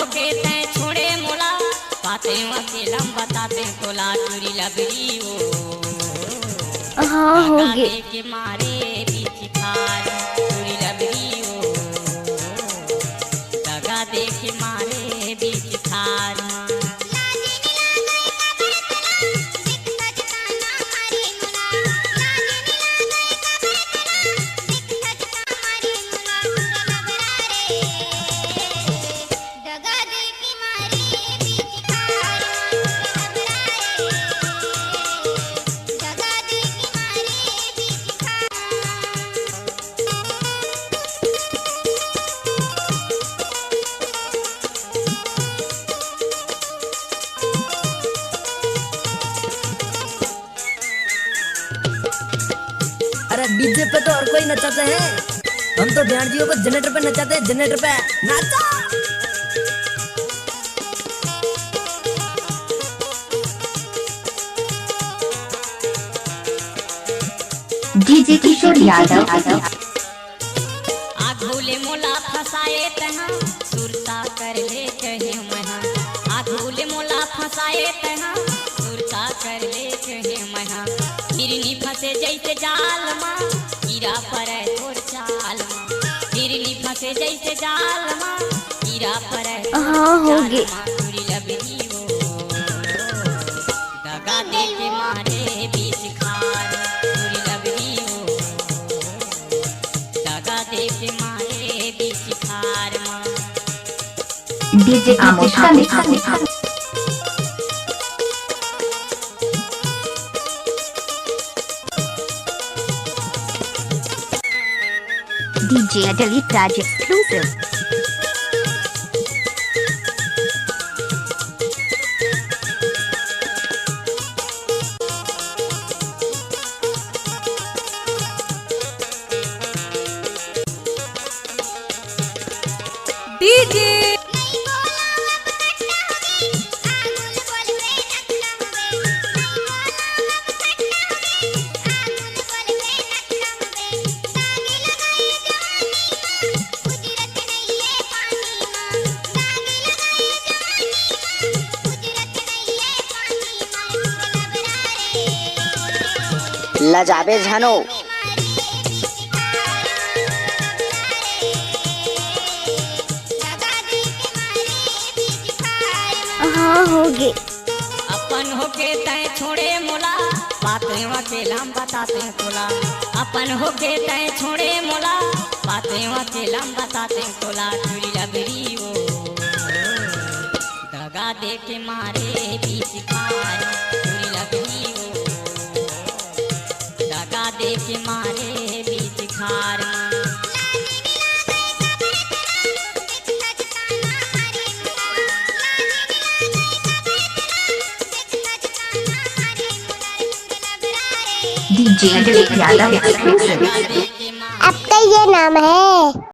होके तै छोड़े मोला, बातें अकेलम बताते तोला चुरी लबरी ओ। हाँ हो गए। के मारे बीच खार चुरी लबरी ओ, दगा दे के मारे बीच खार। अरे डीजे पे तो और कोई नचाते हैं, हम तो ध्यान जियो को जनरेटर पे नचाते हैं, जनरेटर पे नाचा। डीजे किशोर यादव। आघोले मोला फसाए तहा सुरता कर ले कहे महा, आघोले मोला फसाए तहा सुरता कर ले कहे महा। हिरनी फंसे जैसे जाल माँ कीड़ा पड़े तोर चाल माँ, हिरनी फंसे जैसे जाल माँ कीड़ा पड़े हाँ हो गए। चुरी लबरी ओ, दगा दे के मारे बीच खार चुरी लबरी ओ, दगा दे के मारे बीच खार माँ। डीजे आमोश का mix. DJ Delete Raj exclusive. DJ लजाबे झनो। हाँ हो गए। अपन होके तै छोड़े मोला, बातें अकेलम बताते तोला। अपन होके तै छोड़े मोला, बातें अकेलम बताते तोला चुरी लबरी ओ, दगा दे के मारे बीच खार चुरी लबरी ओ, दगा दे के मारे बीच खार। DJ Delete Yadav exclusive. दगा दे के मारे अब तो ये नाम है।